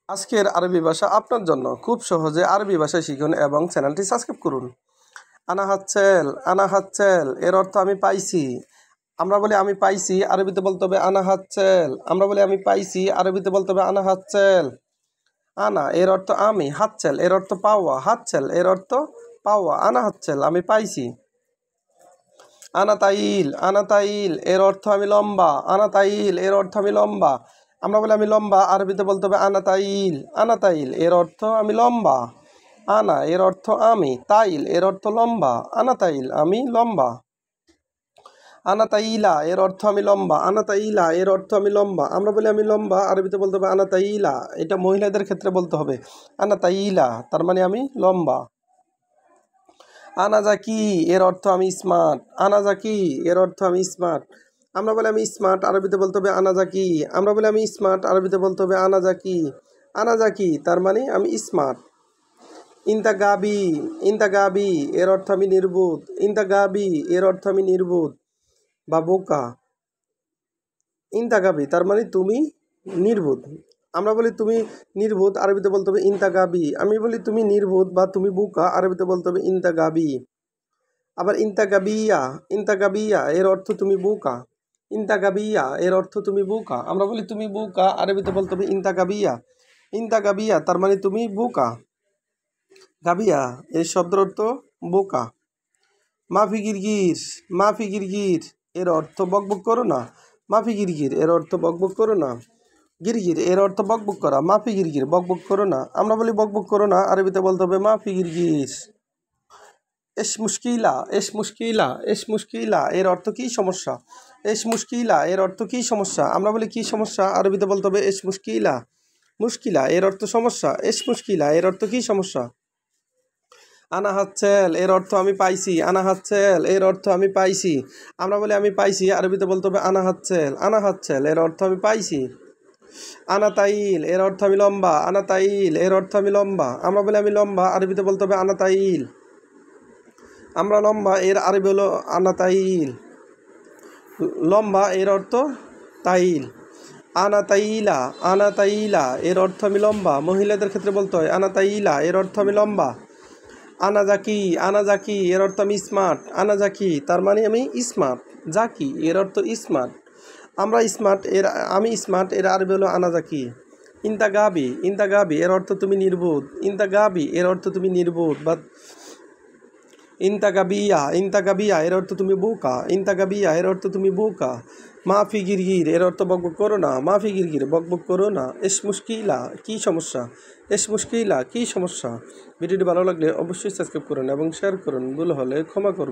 আজকের আরবি ভাষা আপনার জন্য খুব সহজে আরবি ভাষা শিখুন এবং চ্যানেলটি সাবস্ক্রাইব করুন। আনা হাচ্ছেল এর অর্থ আমি পাইছি। আমরা বলি আমি পাইছি, আরবিতে বলতে হবে আনা হাচ্ছেল। আমরা বলি আমি পাইছি, আরবিতে বলতে হবে আনা হাচ্ছেল। আনা এর অর্থ আমি, হাচ্ছেল এর অর্থ পাওয়া, হাচ্ছেল এর অর্থ পাওয়া, আনা হাচ্ছেল আমি পাইছি। আনা তাইল এর অর্থ আমি লম্বা, আনা তাইল এর অর্থ আমি লম্বা। আমরা বলি আমি লম্বা, আরবিতে বলতে হবে আনা তাইল এর অর্থ আমি লম্বা। আনা এর অর্থ আমি, তাইল এর অর্থ লম্বা, আনা তাইল আমি লম্বা। আনা তাইলা এর অর্থ আমি লম্বা, আনা তাইলা এর অর্থ আমি লম্বা। আমরা বলি আমি লম্বা, আরবিতে বলতে হবে আনা তাইলা। এটা মহিলাদের ক্ষেত্রে বলতে হবে আনা তাইলা, তার মানে আমি লম্বা। আনা জাকি এর অর্থ আমি স্মার্ট, আনা জাকি এর অর্থ আমি স্মার্ট। আমরা বলি আমি স্মার্ট, আরবিতে বলতে হবে আনা জাকি। আমরা বলি আমি স্মার্ট, আরবিতে বলতে হবে আনা জাকি। আনা জাকি তার মানে আমি স্মার্ট। ইন্তা গাবি এর অর্থ আমি নির্বোধ, ইন্তা গাবি এর অর্থ আমি নির্বোধ বা বোকা। ইন্তা গাবি তার মানে তুমি নির্বোধ। আমরা বলি তুমি নির্বোধ, আরবিতে বলতে হবে ইন্তা গাবি। আমি বলি তুমি নির্বোধ বা তুমি বোকা, আরবিতে বলতে হবে ইন্তা গাবি। আবার ইন্তা গাবিয়া এর অর্থ তুমি বোকা, ইন্তা গাবিয়া এর অর্থ তুমি বোকা। আমরা বলি তুমি বোকা, আরবিতে বলতে হবে ইন্তা গাবিয়া তার মানে তুমি বোকা। গাবিয়া এই শব্দের অর্থ বোকা। মাফি গিরগির এর অর্থ বকবক করো না, মাফি গিরগির এর অর্থ বকবক করো না। গিরগির এর অর্থ বকবক করা, মাফি গিরগির বকবক করো না। আমরা বলি বকবক করো না, আরবিতে বলতে হবে মাফি গিরগির। এস মুশকিলা এর অর্থ কি সমস্যা, এস মুশকিলা এর অর্থ কি সমস্যা। আমরা বলি কি সমস্যা, আরবিতে বলতে হবে এস মুশকিলা। মুশকিলা এর অর্থ সমস্যা, এস মুশকিলা এর অর্থ কি সমস্যা। আনা হাচ্ছেল এর অর্থ আমি পাইছি, আনা হাচ্ছেল এর অর্থ আমি পাইছি। আমরা বলি আমি পাইছি, আরবিতে বলতে হবে আনা হাচ্ছেল এর অর্থ আমি পাইছি। আনা তাইল এর অর্থ আমি লম্বা, আনা তাইল এর অর্থ আমি লম্বা। আমরা বলি আমি লম্বা, আরবিতে বলতে হবে আনা তাইল। আমরা লম্বা এর আরবি হলো আনা তাইল। লম্বা এর অর্থ তাইল। আনা তাইলা এর অর্থ আমি লম্বা, মহিলাদের ক্ষেত্রে বলতে হয় আনা তাইলা এর অর্থ আমি লম্বা। আনা জাকি এর অর্থ আমি স্মার্ট, আনা জাকি তার মানে আমি স্মার্ট। জাকি এর অর্থ স্মার্ট। আমরা স্মার্ট এর আমি স্মার্ট এর আরবি হলো আনা জাকি। ইন্তা গাবি এর অর্থ তুমি নির্বোধ, ইন্তা গাবি এর অর্থ তুমি নির্বোধ বা ইন্তা গাবিয়া এর অর্থ তুমি বোকা, ইন্তা গাবিয়া এর অর্থ তুমি বোকা। মাফি গিরগির এর অর্থ বকবক করো না, মাফি গিরগির বকবক করো না। এস মুশকিলা কী সমস্যা, এস মুশকিলা কী সমস্যা। ভিডিওটি ভালো লাগলে অবশ্যই সাবস্ক্রাইব করুন এবং শেয়ার করুন, ভুল হলে ক্ষমা করুন।